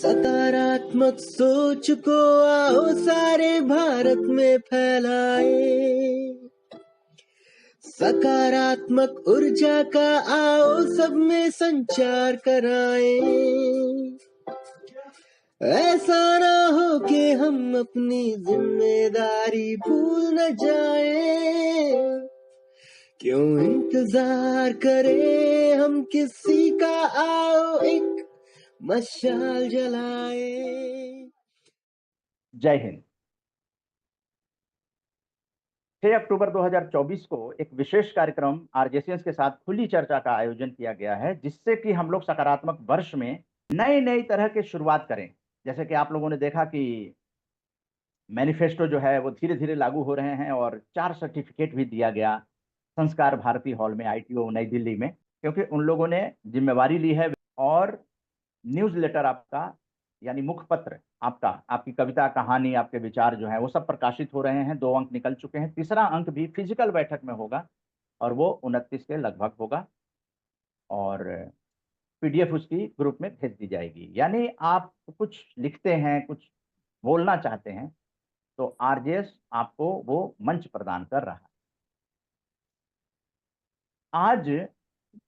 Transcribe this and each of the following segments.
सकारात्मक सोच को आओ सारे भारत में फैलाए, सकारात्मक ऊर्जा का आओ सब में संचार कराएं। ऐसा ना हो कि हम अपनी जिम्मेदारी भूल न जाएं। क्यों इंतजार करें हम किसी का, आओ एक मशाल जलाए। जय हिंद। 6 अक्टूबर 2024 को एक विशेष कार्यक्रम आरजेसीएस के साथ खुली चर्चा का आयोजन किया गया है, जिससे कि हम लोग सकारात्मक वर्ष में नई तरह की शुरुआत करें। जैसे कि आप लोगों ने देखा कि मैनिफेस्टो जो है वो धीरे धीरे लागू हो रहे हैं और 4 सर्टिफिकेट भी दिया गया संस्कार भारती हॉल में, आईटीओ नई दिल्ली में, क्योंकि उन लोगों ने जिम्मेवारी ली है। और न्यूज़लेटर आपका, यानी मुखपत्र आपका, आपकी कविता, कहानी, आपके विचार जो है वो सब प्रकाशित हो रहे हैं। 2 अंक निकल चुके हैं, तीसरा अंक भी फिजिकल बैठक में होगा और वो 29 के लगभग होगा और पीडीएफ उसकी ग्रुप में भेज दी जाएगी। यानी आप कुछ लिखते हैं, कुछ बोलना चाहते हैं, तो आरजेएस आपको वो मंच प्रदान कर रहा है। आज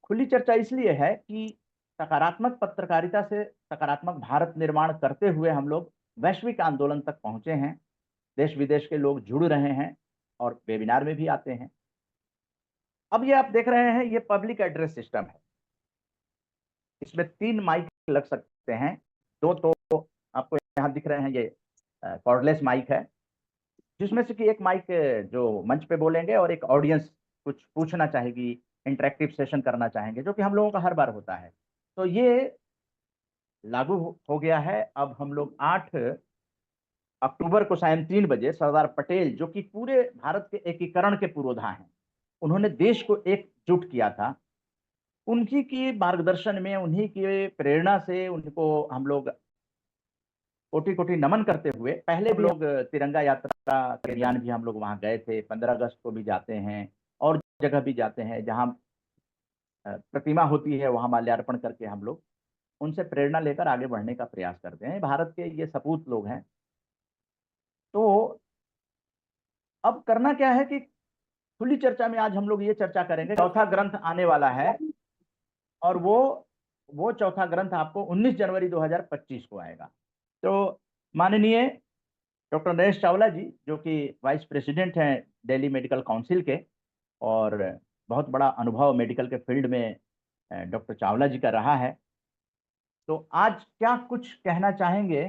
खुली चर्चा इसलिए है कि सकारात्मक पत्रकारिता से सकारात्मक भारत निर्माण करते हुए हम लोग वैश्विक आंदोलन तक पहुंचे हैं। देश विदेश के लोग जुड़ रहे हैं और वेबिनार में भी आते हैं। अब ये आप देख रहे हैं, ये पब्लिक एड्रेस सिस्टम है। इसमें 3 माइक लग सकते हैं। 2 तो आपको यहाँ दिख रहे हैं, ये कॉर्डलेस माइक है, जिसमें से कि एक माइक जो मंच पे बोलेंगे और एक ऑडियंस कुछ पूछना चाहेगी, इंटरेक्टिव सेशन करना चाहेंगे, जो कि हम लोगों का हर बार होता है। तो ये लागू हो गया है। अब हम लोग 8 अक्टूबर को सायं 3 बजे सरदार पटेल, जो कि पूरे भारत के एकीकरण के पुरोधा हैं, उन्होंने देश को एकजुट किया था, उनकी की मार्गदर्शन में, उन्हीं की प्रेरणा से उनको हम लोग कोटि-कोटि नमन करते हुए, पहले भी लोग तिरंगा यात्रा के अभियान भी हम लोग वहाँ गए थे, 15 अगस्त को भी जाते हैं और जगह भी जाते हैं जहाँ प्रतिमा होती है, वहाँ माल्यार्पण करके हम लोग उनसे प्रेरणा लेकर आगे बढ़ने का प्रयास करते हैं। भारत के ये सपूत लोग हैं। तो अब करना क्या है कि खुली चर्चा में आज हम लोग ये चर्चा करेंगे, चौथा ग्रंथ आने वाला है और वो चौथा ग्रंथ आपको 19 जनवरी 2025 को आएगा। तो माननीय डॉक्टर नरेश चावला जी, जो कि वाइस प्रेसिडेंट हैं दिल्ली मेडिकल काउंसिल के, और बहुत बड़ा अनुभव मेडिकल के फील्ड में डॉक्टर चावला जी का रहा है, तो आज क्या कुछ कहना चाहेंगे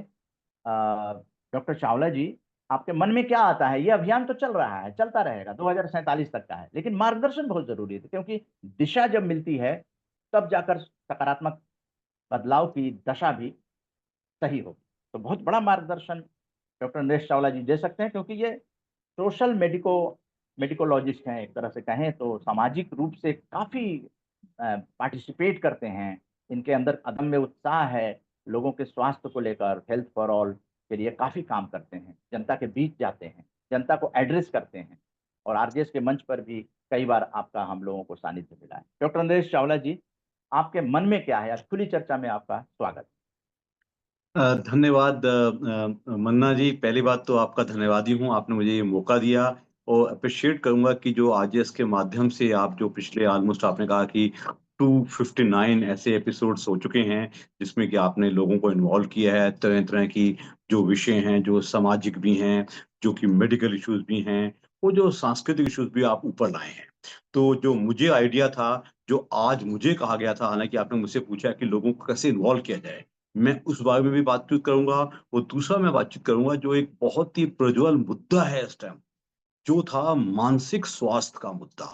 डॉक्टर चावला जी? आपके मन में क्या आता है? ये अभियान तो चल रहा है, चलता रहेगा, 2047 तक का है, लेकिन मार्गदर्शन बहुत जरूरी है, क्योंकि दिशा जब मिलती है तब जाकर सकारात्मक बदलाव की दशा भी सही होगी। तो बहुत बड़ा मार्गदर्शन डॉक्टर नरेश चावला जी दे सकते हैं, क्योंकि ये सोशल मेडिकोलॉजिस्ट हैं, एक तरह से कहें तो सामाजिक रूप से काफी पार्टिसिपेट करते हैं। इनके अंदर अदम्य उत्साह है, लोगों के स्वास्थ्य को लेकर, हेल्थ फॉर ऑल के लिए काफी काम करते हैं, जनता के बीच जाते हैं, जनता को एड्रेस करते हैं, और आरजेएस के मंच पर भी कई बार आपका हम लोगों को सानिध्य मिला है। डॉक्टर नरेश चावला जी, आपके मन में क्या है? आज खुली चर्चा में आपका स्वागत। धन्यवाद मन्ना जी। पहली बात तो आपका धन्यवाद ही हूँ, आपने मुझे ये मौका दिया, और अप्रिशिएट करूंगा कि जो आरजेएस के माध्यम से आप जो पिछले ऑलमोस्ट आपने कहा कि 259 ऐसे एपिसोड्स हो चुके हैं, जिसमें कि आपने लोगों को इन्वॉल्व किया है, तरह तरह की जो विषय हैं, जो सामाजिक भी हैं, जो कि मेडिकल इश्यूज भी हैं, वो जो सांस्कृतिक इश्यूज भी आप ऊपर लाए हैं। तो जो मुझे आइडिया था, जो आज मुझे कहा गया था, हालांकि आपने मुझसे पूछा कि लोगों को कैसे इन्वॉल्व किया जाए, मैं उस बारे में भी बातचीत करूंगा। और दूसरा मैं बातचीत करूंगा जो एक बहुत ही प्रज्वल मुद्दा है इस टाइम, जो था मानसिक स्वास्थ्य का मुद्दा।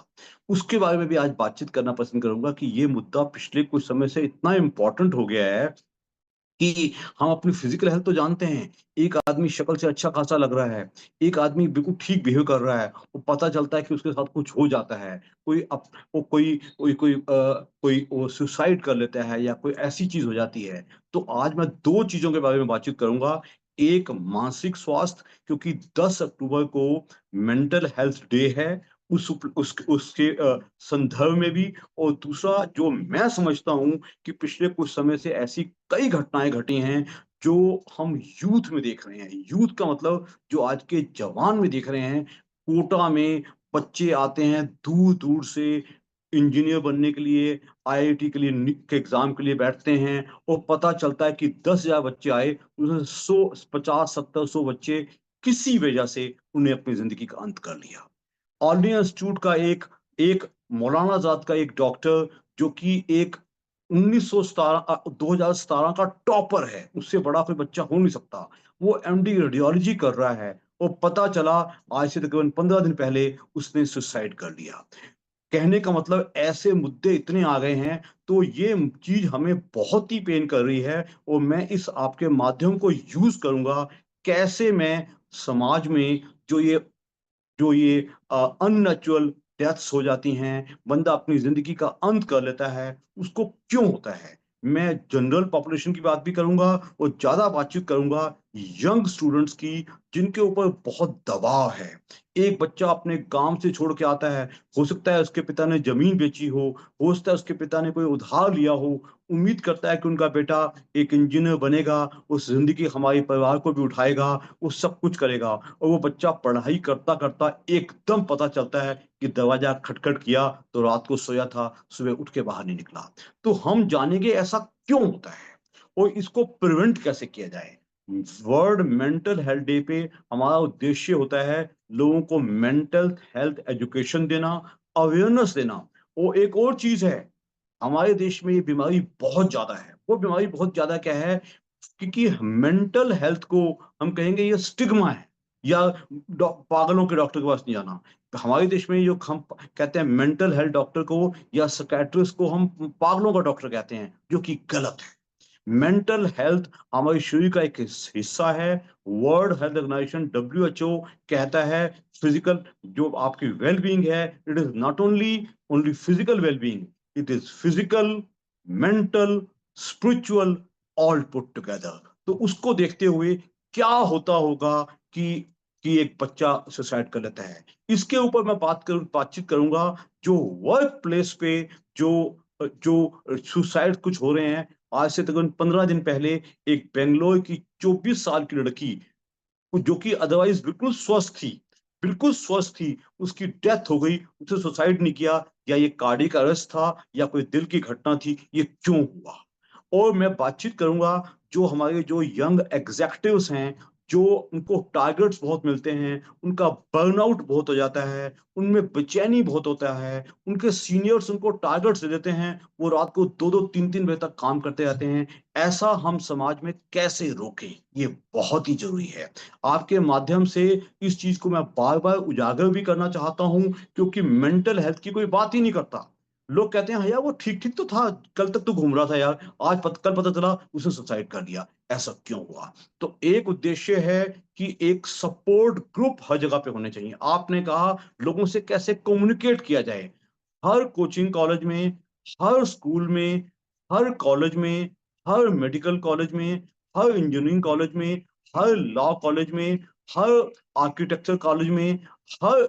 उसके बारे में भी आज बातचीत करना पसंद करूंगा कि ये मुद्दा पिछले कुछ समय से इतना इम्पोर्टेंट हो गया है कि हम अपनी फिजिकल हेल्थ तो जानते हैं, एक आदमी शक्ल से अच्छा खासा लग रहा है, एक आदमी बिल्कुल ठीक बिहेव कर रहा है, वो पता चलता है कि उसके साथ कुछ हो जाता है, कोई अप वो कोई वो सुसाइड कर लेता है या कोई ऐसी चीज़ हो जाती है। तो आज मैं 2 चीज़ों के बारे में बातचीत करूँगा। एक मानसिक स्वास्थ्य, क्योंकि 10 अक्टूबर को मेंटल हेल्थ डे है, उसके संदर्भ में भी, और दूसरा जो मैं समझता हूँ कि पिछले कुछ समय से ऐसी कई घटनाएँ घटी हैं, जो हम यूथ में देख रहे हैं, यूथ का मतलब जो आज के जवान में देख रहे हैं, कोटा में बच्चे आते हैं दूर-दूर से इंजीनियर बनने के लिए, आईआईटी के लिए के एग्ज़ाम के लिए बैठते हैं और पता चलता है कि 10,000 बच्चे आए, उसमें 100 50, 70, 100 बच्चे किसी वजह से उन्हें अपनी ज़िंदगी का अंत कर लिया। ऑलनी इंस्टीट्यूट का एक एक मौलाना आज़ाद का एक डॉक्टर जो कि एक 2017 का टॉपर है, उससे बड़ा कोई बच्चा हो नहीं सकता। वो एमडी रेडियोलॉजी कर रहा है और पता चला आज से तकरीबन 15 दिन पहले उसने सुसाइड कर लिया। कहने का मतलब ऐसे मुद्दे इतने आ गए हैं, तो ये चीज़ हमें बहुत ही पेन कर रही है और मैं इस आपके माध्यम को यूज़ करूँगा, कैसे मैं समाज में जो ये अननेचुरल डेथ्स हो जाती हैं, बंदा अपनी ज़िंदगी का अंत कर लेता है, उसको क्यों होता है? मैं जनरल पॉपुलेशन की बात भी करूँगा और ज़्यादा बातचीत करूँगा यंग स्टूडेंट्स की, जिनके ऊपर बहुत दबाव है। एक बच्चा अपने गाँव से छोड़ के आता है, हो सकता है उसके पिता ने ज़मीन बेची हो सकता है उसके पिता ने कोई उधार लिया हो, उम्मीद करता है कि उनका बेटा एक इंजीनियर बनेगा, उस ज़िंदगी हमारे परिवार को भी उठाएगा, वो सब कुछ करेगा। और वो बच्चा पढ़ाई करता-करता एकदम पता चलता है कि दरवाज़ा खटखट किया तो रात को सोया था, सुबह उठ के बाहर नहीं निकला। तो हम जानेंगे ऐसा क्यों होता है और इसको प्रिवेंट कैसे किया जाए। वर्ल्ड मेंटल हेल्थ डे पे हमारा उद्देश्य होता है लोगों को मेंटल हेल्थ एजुकेशन देना, अवेयरनेस देना। और एक और चीज़ है, हमारे देश में ये बीमारी बहुत ज़्यादा है। वो बीमारी बहुत ज़्यादा क्या है, क्योंकि मेंटल हेल्थ को हम कहेंगे ये स्टिग्मा है या पागलों के डॉक्टर के पास नहीं जाना। हमारे देश में जो हम कहते हैं मेंटल हेल्थ डॉक्टर को या साइकियाट्रिस्ट को हम पागलों का डॉक्टर कहते हैं, जो कि गलत है। मेंटल हेल्थ हमारे शरीर का एक हिस्सा है। वर्ल्ड हेल्थ ऑर्गेनाइजेशन डब्ल्यूएचओ कहता है फिजिकल जो आपकी वेल बीइंग है, it is not only physical well being, it is physical, mental, spiritual, all put together. तो उसको देखते हुए क्या होता होगा कि एक बच्चा सुसाइड कर लेता है। इसके ऊपर मैं बातचीत करूंगा। जो वर्क प्लेस पे जो जो सुसाइड कुछ हो रहे हैं, आज से तकरीबन 15 दिन पहले एक बेंगलोर की 24 साल की लड़की, जो कि अदरवाइज बिल्कुल स्वस्थ थी, उसकी डेथ हो गई। उसने सुसाइड नहीं किया, या ये कार्डियक अरेस्ट था या कोई दिल की घटना थी, ये क्यों हुआ? और मैं बातचीत करूंगा जो हमारे जो यंग एग्जेक्टिव्स हैं, जो उनको टारगेट्स बहुत मिलते हैं, उनका बर्नआउट बहुत हो जाता है, उनमें बेचैनी बहुत होता है, उनके सीनियर्स उनको टारगेट्स दे देते हैं, वो रात को 2-2 3-3 बजे तक काम करते रहते हैं। ऐसा हम समाज में कैसे रोकें? ये बहुत ही ज़रूरी है। आपके माध्यम से इस चीज़ को मैं बार-बार उजागर भी करना चाहता हूँ, क्योंकि मेंटल हेल्थ की कोई बात ही नहीं करता। लोग कहते हैं, "हाँ यार, वो ठीक-ठीक तो था, कल तक तो घूम रहा था यार, कल पता चला उसने सुसाइड कर लिया, ऐसा क्यों हुआ?" तो एक उद्देश्य है कि एक सपोर्ट ग्रुप हर जगह पे होने चाहिए। आपने कहा लोगों से कैसे कम्युनिकेट किया जाए। हर कोचिंग कॉलेज में, हर स्कूल में, हर कॉलेज में, हर मेडिकल कॉलेज में, हर इंजीनियरिंग कॉलेज में, हर लॉ कॉलेज में, हर आर्किटेक्चर कॉलेज में, हर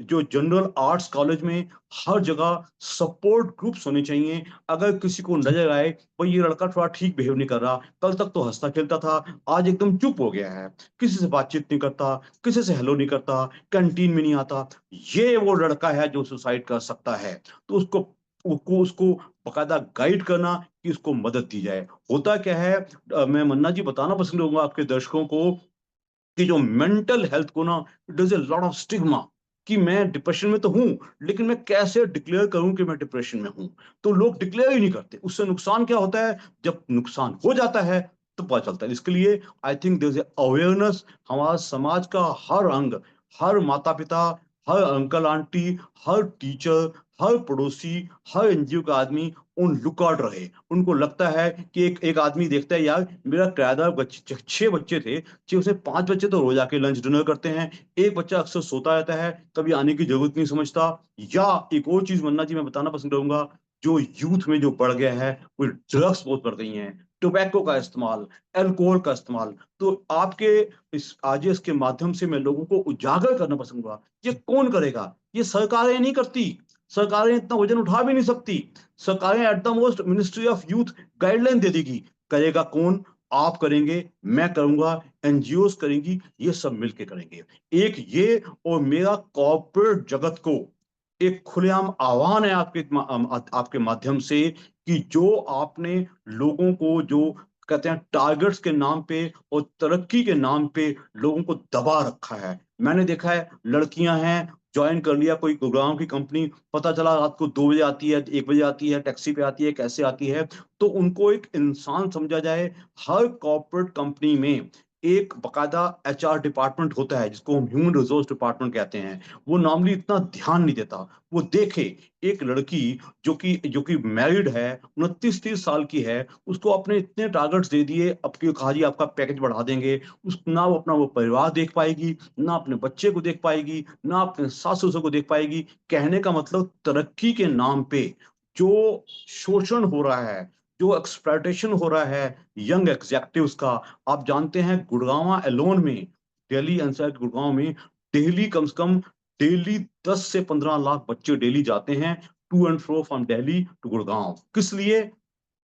जो जनरल आर्ट्स कॉलेज में, हर जगह सपोर्ट ग्रुप्स होने चाहिए। अगर किसी को नजर आए भाई ये लड़का थोड़ा ठीक बिहेव नहीं कर रहा, कल तक तो हंसता खेलता था, आज एकदम चुप हो गया है, किसी से बातचीत नहीं करता, किसी से हेलो नहीं करता, कैंटीन में नहीं आता, ये वो लड़का है जो सुसाइड कर सकता है। तो उसको बाकायदा गाइड करना कि उसको मदद दी जाए। होता क्या है, मैं मन्ना जी बताना पसंद करूंगा आपके दर्शकों को कि जो मेंटल हेल्थ को ना, it is a lot of stigma कि मैं डिप्रेशन में तो हूं, लेकिन मैं कैसे डिक्लेयर करूं कि मैं डिप्रेशन में हूं? तो लोग डिक्लेयर ही नहीं करते। उससे नुकसान क्या होता है, जब नुकसान हो जाता है तो पता चलता है। इसके लिए I think there is awareness. हमारा समाज का हर अंग, हर माता पिता, हर अंकल आंटी, हर टीचर, हर पड़ोसी, हर एनजीओ का आदमी उन लुकआउट रहे। उनको लगता है कि एक एक आदमी देखता है, यार मेरा किराएदार बच्चे 6 बच्चे थे, जी, उसे 5 बच्चे तो रोज आके लंच डिनर करते हैं। एक बच्चा अक्सर सोता रहता है, कभी आने की ज़रूरत नहीं समझता। या एक और चीज़ मन्ना जी मैं बताना पसंद करूँगा, जो यूथ में जो बढ़ गया है, वो ड्रग्स बहुत बढ़ गई हैं, टोबैको का इस्तेमाल, अल्कोहल का इस्तेमाल। तो आपके इस आरजेएस के माध्यम से मैं लोगों को उजागर करना पसंद करूँगा। ये कौन करेगा? ये सरकारें नहीं करती। सरकारें इतना वज़न उठा भी नहीं सकती। सरकारें at the most ministry of youth guideline दे देगी। करेगा कौन? आप करेंगे, मैं करूंगा, एनजीओस करेंगी, ये सब मिलके करेंगे। एक ये, और मेरा कॉर्पोरेट जगत को एक खुलेआम आह्वान है आपके माध्यम से कि जो आपने लोगों को जो कहते हैं टारगेट्स के नाम पे और तरक्की के नाम पे लोगों को दबा रखा है। मैंने देखा है लड़कियां हैं, ज्वाइन कर लिया कोई गुड़गांव की कंपनी, पता चला रात को 2 बजे आती है, 1 बजे आती है, टैक्सी पे आती है, कैसे आती है, तो उनको एक इंसान समझा जाए। हर कॉर्पोरेट कंपनी में एक बकायदा एचआर डिपार्टमेंट होता है जिसको हम ह्यूमन रिसोर्स डिपार्टमेंट कहते हैं। वो नॉर्मली इतना ध्यान नहीं देता। वो देखे एक लड़की जो कि मैरिड है, 29-30 साल की है, उसको अपने इतने टारगेट्स दे दिए, अब की कहा जी आपका पैकेज बढ़ा देंगे, उस ना वो अपना वो परिवार देख पाएगी, ना अपने बच्चे को देख पाएगी, ना अपने सास ससुर को देख पाएगी। कहने का मतलब तरक्की के नाम पे जो शोषण हो रहा है, जो एक्सप्लॉयटेशन हो रहा है यंग एग्जेक्टिव्स का। आप जानते हैं गुड़गांव एलोन में, दिल्ली एनसीआर गुड़गांव में डेली कम से कम डेली 10 से 15 लाख बच्चे डेली जाते हैं to and fro from Delhi to Gurgaon. किस लिए?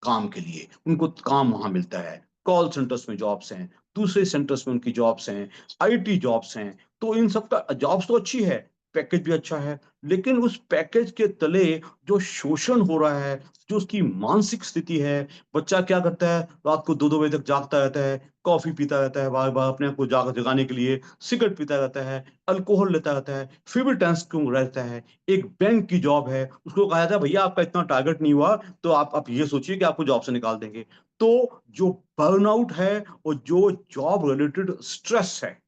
काम के लिए। उनको काम वहां मिलता है, कॉल सेंटर्स में जॉब्स हैं, दूसरे सेंटर्स में उनकी जॉब्स हैं, आईटी जॉब्स हैं। तो इन सब का जॉब्स तो अच्छी है, पैकेज भी अच्छा है, लेकिन उस पैकेज के तले जो शोषण हो रहा है, जो उसकी मानसिक स्थिति है, बच्चा क्या करता है, रात को 2-2 बजे तक जागता रहता है, कॉफी पीता रहता है, बार बार अपने आप को जगाने के लिए सिगरेट पीता रहता है, अल्कोहल लेता रहता है, फिर भी टेंस क्यों रहता है। एक बैंक की जॉब है, उसको कहा जाता है भैया आपका इतना टारगेट नहीं हुआ तो आप ये सोचिए कि आपको जॉब से निकाल देंगे। तो जो बर्नआउट है और जो जॉब रिलेटेड स्ट्रेस है,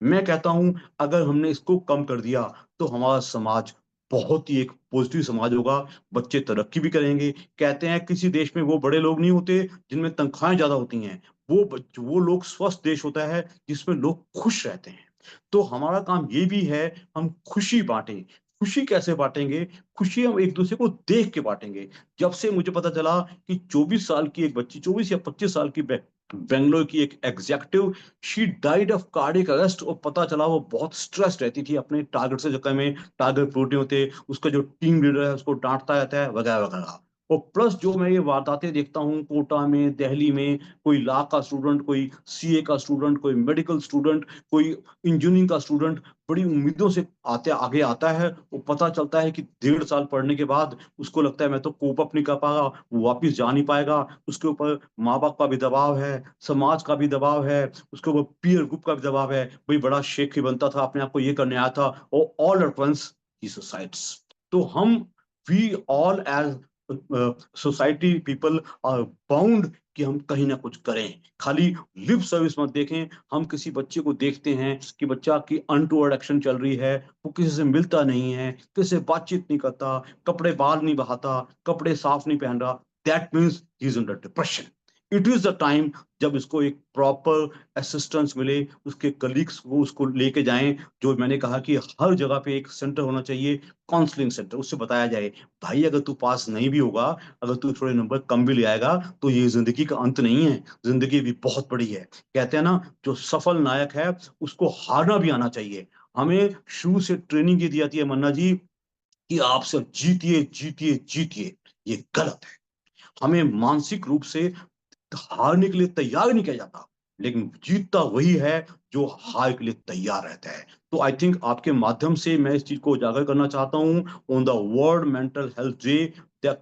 मैं कहता हूं अगर हमने इसको कम कर दिया तो हमारा समाज बहुत ही एक पॉजिटिव समाज होगा। बच्चे तरक्की भी करेंगे। कहते हैं किसी देश में वो बड़े लोग नहीं होते जिनमें तनख्वाहें ज्यादा होती हैं, वो लोग स्वस्थ देश होता है जिसमें लोग खुश रहते हैं। तो हमारा काम ये भी है, हम खुशी बांटें। खुशी कैसे बांटेंगे? खुशी हम एक दूसरे को देख के बांटेंगे। जब से मुझे पता चला कि 24 साल की एक बच्ची, 24 या 25 साल की बेंगलोर की एक executive, she died of cardiac arrest, और पता चला वो बहुत स्ट्रेस रहती थी अपने टारगेट से चक्कर में, टारगेट पूरे नहीं होते, उसका जो टीम लीडर है उसको डांटता रहता है वगैरह वगैरह। और प्लस जो मैं ये वारदातें देखता हूँ कोटा में, दिल्ली में, कोई लॉ का स्टूडेंट, कोई सीए का स्टूडेंट, कोई मेडिकल स्टूडेंट, कोई इंजीनियरिंग का स्टूडेंट बड़ी उम्मीदों से आगे आता है। वो पता चलता है कि 1.5 साल पढ़ने के बाद उसको लगता है मैं तो कोप अप नहीं कर पाएगा, वो वापिस जा नहीं पाएगा। उसके ऊपर माँ बाप का भी दबाव है, समाज का भी दबाव है, उसके ऊपर पीयर ग्रुप का भी दबाव है, भाई बड़ा शेख ही बनता था, अपने आप को ये करने आया था, और ऑल एट वंस ही सुसाइड्स। तो हम, we all as society people are bound कि हम कहीं ना कुछ करें। खाली लिप सर्विस मत देखें। हम किसी बच्चे को देखते हैं कि बच्चा की अनटूवर्ड एक्शन चल रही है, वो किसी से मिलता नहीं है, किसी से बातचीत नहीं करता, कपड़े बाल नहीं बहाता, कपड़े साफ नहीं पहन रहा, that means he is under depression. It is the time जब इसको एक प्रॉपर असिस्टेंस मिले, उसके कलीग्स को उसको लेके जाएं। जो मैंने कहा कि हर जगह पे एक सेंटर होना चाहिए, काउंसलिंग सेंटर। उससे बताया जाए भाई अगर तू पास नहीं भी होगा, अगर तू थोड़े नंबर कम भी ले आएगा तो ये जिंदगी का अंत नहीं है, जिंदगी भी बहुत बड़ी है। कहते हैं ना, जो सफल नायक है उसको हारना भी आना चाहिए। हमें शुरू से ट्रेनिंग ये दी जाती है मन्ना जी कि आप सिर्फ जीतिए जीतिए जीतिए। ये गलत है। हमें मानसिक रूप से हारने के लिए तैयार नहीं किया जाता, लेकिन जीतता वही है जो हार के लिए तैयार रहता है। तो आई थिंक आपके माध्यम से मैं इस चीज को उजागर करना चाहता हूँ on the world mental health day,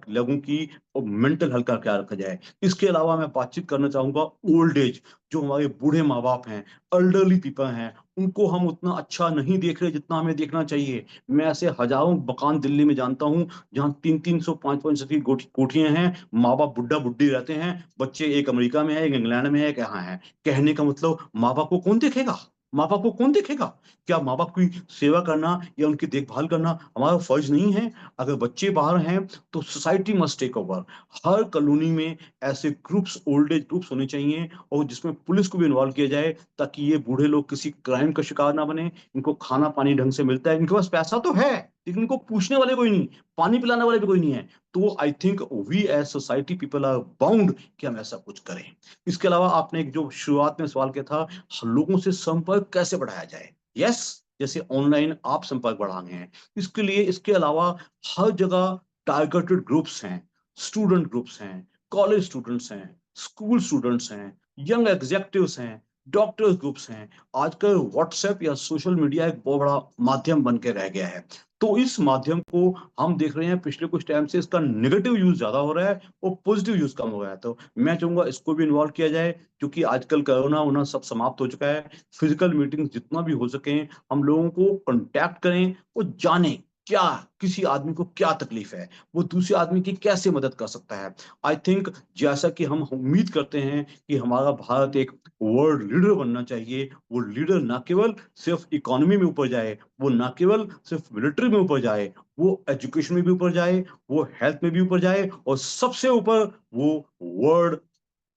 लोगों की और मेंटल हेल्थ का क्या रखा जाए। इसके अलावा मैं बातचीत करना चाहूंगा ओल्ड एज, जो हमारे बूढ़े माँ बाप हैं, एल्डरली पीपल हैं, उनको हम उतना अच्छा नहीं देख रहे जितना हमें देखना चाहिए। मैं ऐसे हजारों मकान दिल्ली में जानता हूँ जहाँ 300-300, 500 की कोठियां हैं, माँ बाप बुढ़ा बुढ़ी रहते हैं, बच्चे एक अमेरिका में है, एक इंग्लैंड में है, एक यहाँ है। कहने का मतलब माँ बाप को कौन देखेगा? माँ बाप को कौन देखेगा? क्या माँ बाप की सेवा करना या उनकी देखभाल करना हमारा फर्ज नहीं है? अगर बच्चे बाहर हैं तो सोसाइटी मस्ट टेक ओवर। हर कॉलोनी में ऐसे ग्रुप्स, ओल्ड एज ग्रुप्स होने चाहिए, और जिसमें पुलिस को भी इन्वॉल्व किया जाए, ताकि ये बूढ़े लोग किसी क्राइम का शिकार ना बने। इनको खाना पानी ढंग से मिलता है, इनके पास पैसा तो है लेकिन इनको पूछने वाले कोई नहीं, पानी पिलाने वाले भी कोई नहीं है। तो I think we as society people are bound कि हम ऐसा कुछ करें। इसके अलावा आपने एक जो शुरुआत में सवाल किया था, लोगों से संपर्क कैसे बढ़ाया जाए। यस, जैसे ऑनलाइन आप संपर्क बढ़ा रहे हैं, इसके लिए इसके अलावा हर जगह टारगेटेड ग्रुप्स हैं, स्टूडेंट ग्रुप्स हैं, कॉलेज स्टूडेंट्स हैं, स्कूल स्टूडेंट्स हैं, यंग एग्जेक्टिव्स हैं, डॉक्टर्स ग्रुप्स हैं। आजकल व्हाट्सएप या सोशल मीडिया एक बहुत बड़ा माध्यम बन के रह गया है। तो इस माध्यम को हम देख रहे हैं पिछले कुछ टाइम से इसका नेगेटिव यूज ज्यादा हो रहा है और पॉजिटिव यूज कम हो रहा है। तो मैं चाहूंगा इसको भी इन्वॉल्व किया जाए, क्योंकि आजकल कोरोना वोना सब समाप्त हो चुका है। फिजिकल मीटिंग जितना भी हो सके हम लोगों को कांटेक्ट करें और जानें क्या किसी आदमी को क्या तकलीफ है, वो दूसरे आदमी की कैसे मदद कर सकता है। आई थिंक जैसा कि हम उम्मीद करते हैं कि हमारा भारत एक वर्ल्ड लीडर बनना चाहिए, वो लीडर ना केवल सिर्फ इकोनॉमी में ऊपर जाए, वो ना केवल सिर्फ मिलिट्री में ऊपर जाए, वो एजुकेशन में भी ऊपर जाए, वो हेल्थ में भी ऊपर जाए, और सबसे ऊपर वो वर्ल्ड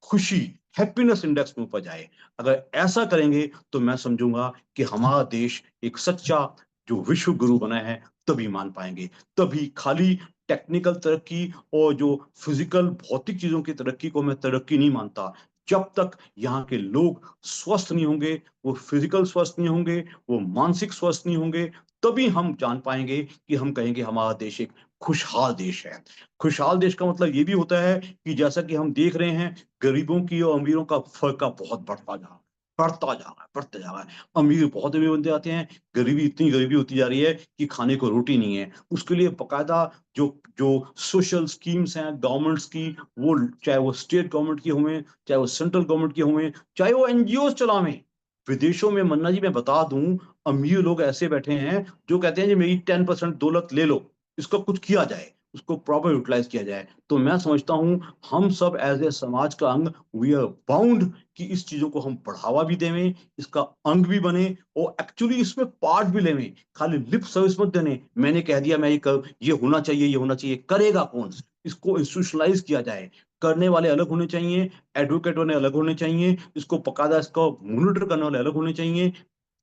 खुशी हैप्पीनेस इंडेक्स में ऊपर जाए। अगर ऐसा करेंगे तो मैं समझूंगा कि हमारा देश एक सच्चा जो विश्व गुरु बना है, तभी मान पाएंगे। तभी खाली टेक्निकल तरक्की और जो फिजिकल भौतिक चीजों की तरक्की को मैं तरक्की नहीं मानता। जब तक यहाँ के लोग स्वस्थ नहीं होंगे, वो फिजिकल स्वस्थ नहीं होंगे, वो मानसिक स्वस्थ नहीं होंगे, तभी हम जान पाएंगे कि हम कहेंगे हमारा देश एक खुशहाल देश है। खुशहाल देश का मतलब ये भी होता है कि जैसा कि हम देख रहे हैं, गरीबों की और अमीरों का फर्क बहुत बढ़ता जा रहा है। अमीर बहुत अमीर बनते जाते हैं, गरीबी इतनी गरीबी होती जा रही है कि खाने को रोटी नहीं है। उसके लिए बकायदा जो जो सोशल स्कीम्स हैं गवर्नमेंट्स की, वो चाहे वो स्टेट गवर्नमेंट की हों, चाहे वो सेंट्रल गवर्नमेंट की हों, चाहे वो एनजीओ चलावें। विदेशों में मन्ना जी मैं बता दूं, अमीर लोग ऐसे बैठे हैं जो कहते हैं जी मेरी 10% दौलत ले लो, इसका कुछ किया जाए, उसको प्रॉपर यूटिलाइज किया जाए। तो मैं समझता हूं हम सब एज ए समाज का अंग, वी आर बाउंड कि इस चीजों को हम बढ़ावा भी देवें, इसका अंग भी बने और एक्चुअली इसमें पार्ट भी लेवें। खाली लिप सर्विस मत देने, मैंने कह दिया मैं ये होना चाहिए, ये होना चाहिए, करेगा कौन? इसको इंस्टीट्यूशनलाइज किया जाए। करने वाले अलग होने चाहिए, एडवोकेट वाले अलग होने चाहिए, इसको बकायदा इसको मॉनिटर करने वाले अलग होने चाहिए।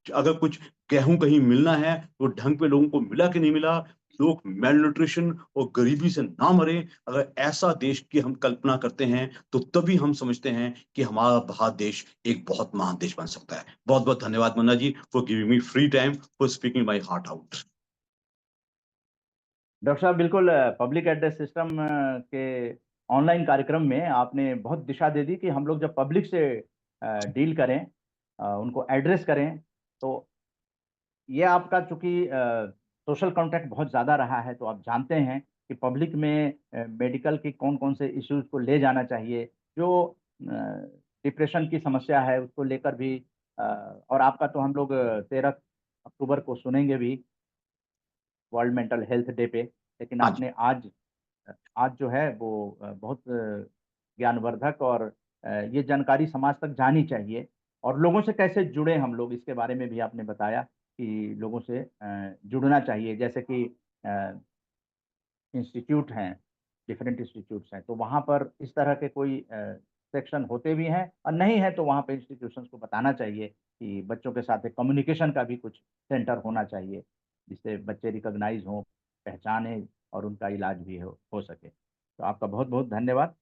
अगर कुछ गेहूं कहीं मिलना है तो ढंग पे लोगों को मिला कि नहीं मिला, लोग मेल न्यूट्रिशन और गरीबी से ना मरे। अगर ऐसा देश की हम कल्पना करते हैं तो तभी हम समझते हैं कि हमारा भारत देश एक बहुत महान देश बन सकता है। बहुत बहुत धन्यवाद Manna ji for giving me free time for speaking my heart out. Doctor साहब, बिल्कुल पब्लिक एड्रेस सिस्टम के ऑनलाइन कार्यक्रम में आपने बहुत दिशा दे दी कि हम लोग जब पब्लिक से डील करें, उनको एड्रेस करें, तो ये आपका चूंकि सोशल कांटेक्ट बहुत ज़्यादा रहा है, तो आप जानते हैं कि पब्लिक में मेडिकल की कौन कौन से इश्यूज को ले जाना चाहिए। जो डिप्रेशन की समस्या है उसको लेकर भी, और आपका तो हम लोग 13 अक्टूबर को सुनेंगे भी, वर्ल्ड मेंटल हेल्थ डे पे। लेकिन हाँ जी। आपने आज आज जो है वो बहुत ज्ञानवर्धक, और ये जानकारी समाज तक जानी चाहिए। और लोगों से कैसे जुड़े हम लोग, इसके बारे में भी आपने बताया कि लोगों से जुड़ना चाहिए। जैसे कि इंस्टीट्यूट हैं, डिफरेंट इंस्टीट्यूट्स हैं, तो वहाँ पर इस तरह के कोई सेक्शन होते भी हैं, और नहीं है तो वहाँ पे इंस्टीट्यूशंस को बताना चाहिए कि बच्चों के साथ एक कम्युनिकेशन का भी कुछ सेंटर होना चाहिए, जिससे बच्चे रिकॉग्नाइज हों, पहचाने, और उनका इलाज भी हो सके। तो आपका बहुत बहुत धन्यवाद।